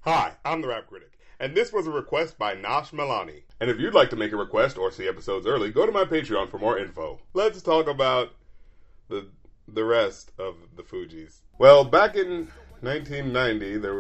Hi, I'm the Rap Critic, and this was a request by Nash Milani. And if you'd like to make a request or see episodes early, go to my Patreon for more info. Let's talk about the rest of the Fugees. Well, back in 1990, there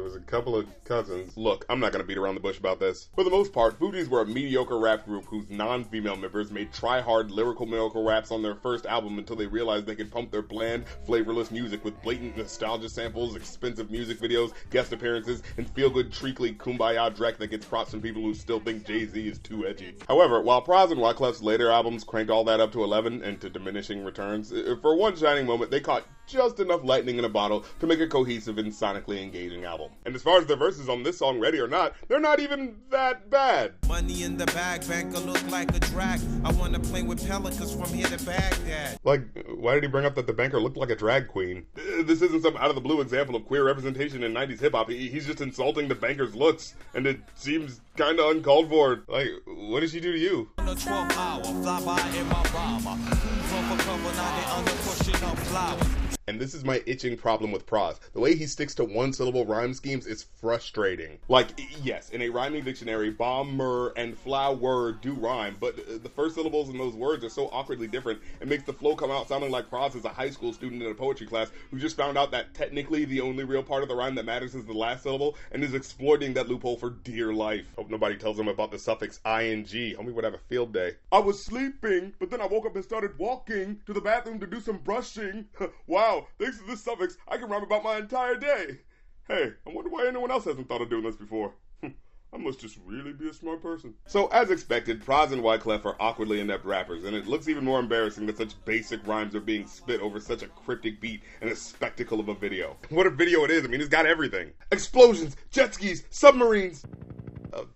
was a couple of cousins. Look, I'm not going to beat around the bush about this. For the most part, Fugees were a mediocre rap group whose non-female members made try-hard lyrical miracle raps on their first album until they realized they could pump their bland, flavorless music with blatant nostalgia samples, expensive music videos, guest appearances, and feel-good, treacly kumbaya dreck that gets props from people who still think Jay-Z is too edgy. However, while Pras and Wyclef's later albums cranked all that up to 11 and to diminishing returns, for one shining moment, they caught just enough lightning in a bottle to make a cohesive and sonically engaging album. And as far as the verses on this song, Ready or Not, they're not even that bad. Money in the bag, banker look like a drag. I wanna play with pelicans from here to Baghdad. Like, why did he bring up that the banker looked like a drag queen? This isn't some out-of-the-blue example of queer representation in 90s hip-hop. He's just insulting the banker's looks, and it seems kinda uncalled for. Like, what did she do to you? On the 12th hour, fly by in my bomber. From a cover, now they under pushing up flowers. And this is my itching problem with Pras. The way he sticks to one-syllable rhyme schemes is frustrating. Like, yes, in a rhyming dictionary, bomber and flower do rhyme, but the first syllables in those words are so awkwardly different, it makes the flow come out sounding like Pras is a high school student in a poetry class who just found out that technically the only real part of the rhyme that matters is the last syllable, and is exploiting that loophole for dear life. Hope nobody tells him about the suffix ing. Homie would have a field day. I was sleeping, but then I woke up and started walking to the bathroom to do some brushing. Wow. Thanks to this suffix, I can rhyme about my entire day. Hey, I wonder why anyone else hasn't thought of doing this before. I must just really be a smart person. So, as expected, Pras and Wyclef are awkwardly inept rappers, and it looks even more embarrassing that such basic rhymes are being spit over such a cryptic beat and a spectacle of a video. What a video it is. I mean, it's got everything. Explosions, jet skis, submarines.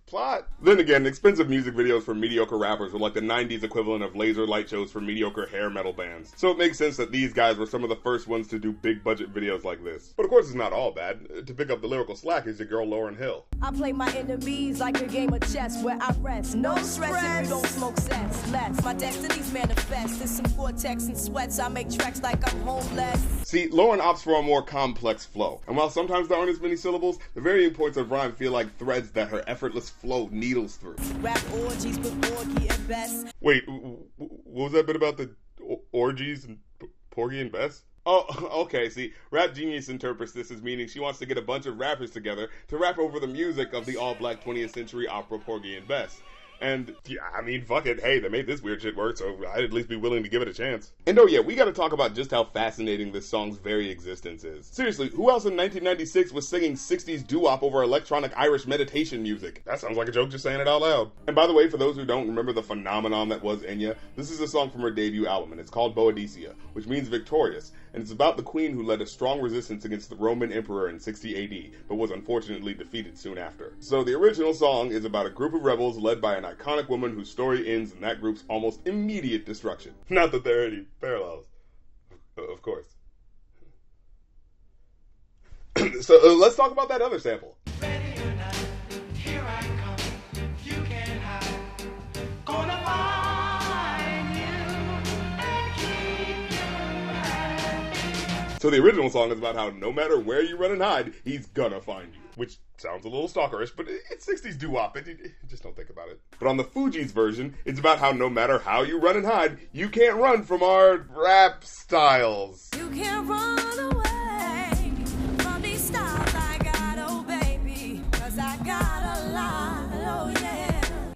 Plot. Then again, expensive music videos for mediocre rappers were like the 90s equivalent of laser light shows for mediocre hair metal bands. So it makes sense that these guys were some of the first ones to do big budget videos like this. But of course it's not all bad. To pick up the lyrical slack is your girl Lauryn Hill. I play my enemies like a game of chess where I rest. No stress if you don't smoke sense. Less. My destinies manifest. There's some vortex and sweats. I make tracks like I'm homeless. See, Lauryn opts for a more complex flow. And while sometimes there aren't as many syllables, the varying points of rhyme feel like threads that her effortless flow needles through. Rap orgies with Porgy and Bess. Wait, what was that bit about the orgies and Porgy and Bess? Oh, okay, see, Rap Genius interprets this as meaning she wants to get a bunch of rappers together to rap over the music of the all-black 20th century opera Porgy and Bess. And, yeah, I mean, fuck it, hey, they made this weird shit work, so I'd at least be willing to give it a chance. And oh yeah, we gotta talk about just how fascinating this song's very existence is. Seriously, who else in 1996 was singing 60s doo-wop over electronic Irish meditation music? That sounds like a joke just saying it out loud. And by the way, for those who don't remember the phenomenon that was Enya, this is a song from her debut album, and it's called Boadicea, which means victorious, and it's about the queen who led a strong resistance against the Roman emperor in 60 AD, but was unfortunately defeated soon after. So the original song is about a group of rebels led by an iconic woman whose story ends in that group's almost immediate destruction. Not that there are any parallels, of course. So let's talk about that other sample. Ready or not, here I come. You can't hide. Gonna find you and keep you right. So the original song is about how no matter where you run and hide, he's gonna find you. Which sounds a little stalkerish, but it's 60s doo-wop. Just don't think about it. But on the Fugees version, it's about how no matter how you run and hide, you can't run from our rap styles. You can't run away from these styles I got, oh baby, 'cause I got a lot, oh yeah.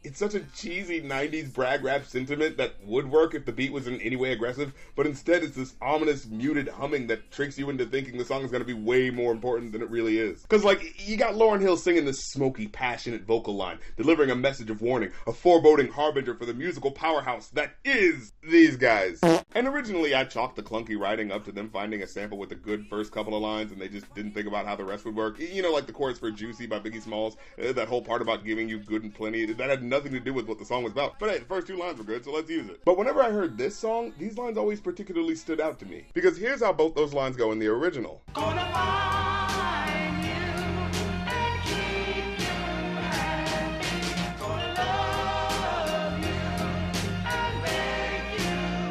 It's such a cheesy 90s brag rap sentiment that would work if the beat was in any way aggressive, but instead it's this ominous muted humming that tricks you into thinking the song is going to be way more important than it really is. Cause like, you got Lauryn Hill singing this smoky, passionate vocal line, delivering a message of warning, a foreboding harbinger for the musical powerhouse that is these guys. And originally I chalked the clunky writing up to them finding a sample with a good first couple of lines and they just didn't think about how the rest would work. You know, like the chorus for Juicy by Biggie Smalls, that whole part about giving you good and plenty, that had nothing to do with what the song was about. But hey, the first two lines were good, so let's use it. But whenever I heard this song, these lines always particularly stood out to me. Because here's how both those lines go in the original. Gonna find you and keep you right. Gonna love you and make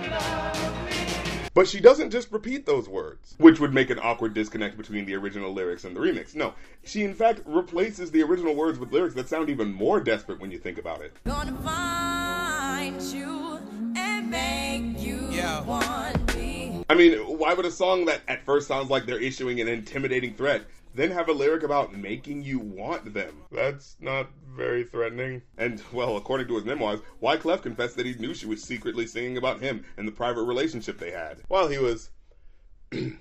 you love me. But she doesn't just repeat those words, which would make an awkward disconnect between the original lyrics and the remix. No, she in fact replaces the original words with lyrics that sound even more desperate when you think about it. Gonna find you and make you want me. I mean, why would a song that at first sounds like they're issuing an intimidating threat then have a lyric about making you want them? That's not very threatening. And, well, according to his memoirs, Wyclef confessed that he knew she was secretly singing about him and the private relationship they had while he was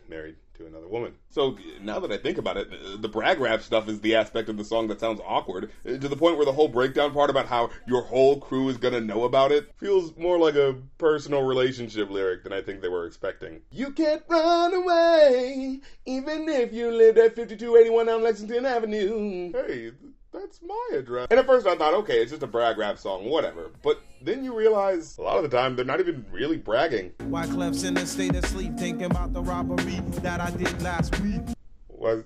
married to another woman. So, now that I think about it, the brag rap stuff is the aspect of the song that sounds awkward, to the point where the whole breakdown part about how your whole crew is gonna know about it feels more like a personal relationship lyric than I think they were expecting. You can't run away, even if you lived at 5281 on Lexington Avenue. Hey, that's my address. And at first I thought, okay, it's just a brag rap song, whatever. But then you realize a lot of the time they're not even really bragging. Wyclef's in a state of sleep, thinking about the robbery that I did last week. Why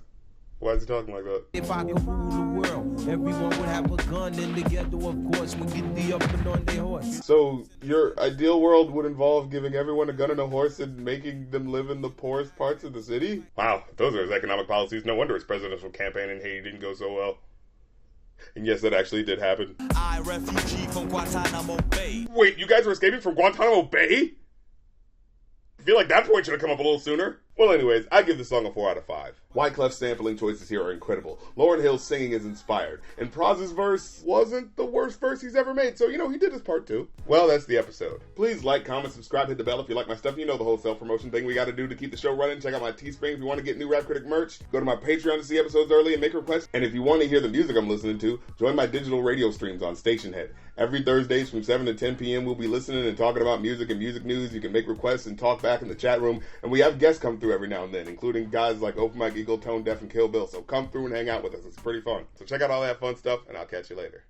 is he talking like that? If I could rule the world, everyone would have a gun, and together, of course, we get the up and on their horse. So your ideal world would involve giving everyone a gun and a horse and making them live in the poorest parts of the city? Wow, if those are his economic policies. No wonder his presidential campaign in Haiti didn't go so well. And yes, that actually did happen. I refugee from Guantanamo Bay. Wait, you guys were escaping from Guantanamo Bay? I feel like that point should have come up a little sooner. Well, anyways, I give the song a 4 out of 5. Wyclef's sampling choices here are incredible. Lauryn Hill's singing is inspired. And Pras's verse wasn't the worst verse he's ever made, so, he did his part too. Well, that's the episode. Please like, comment, subscribe, hit the bell if you like my stuff. You know the whole self-promotion thing we gotta do to keep the show running. Check out my Teespring if you want to get new Rap Critic merch. Go to my Patreon to see episodes early and make requests. And if you want to hear the music I'm listening to, join my digital radio streams on Stationhead. Every Thursdays from 7 to 10 p.m. we'll be listening and talking about music and music news. You can make requests and talk back in the chat room. And we have guests come through every now and then, including guys like Open Mike Eagle, Tone Deaf, and Kill Bill. So come through and hang out with us. It's pretty fun. So check out all that fun stuff, and I'll catch you later.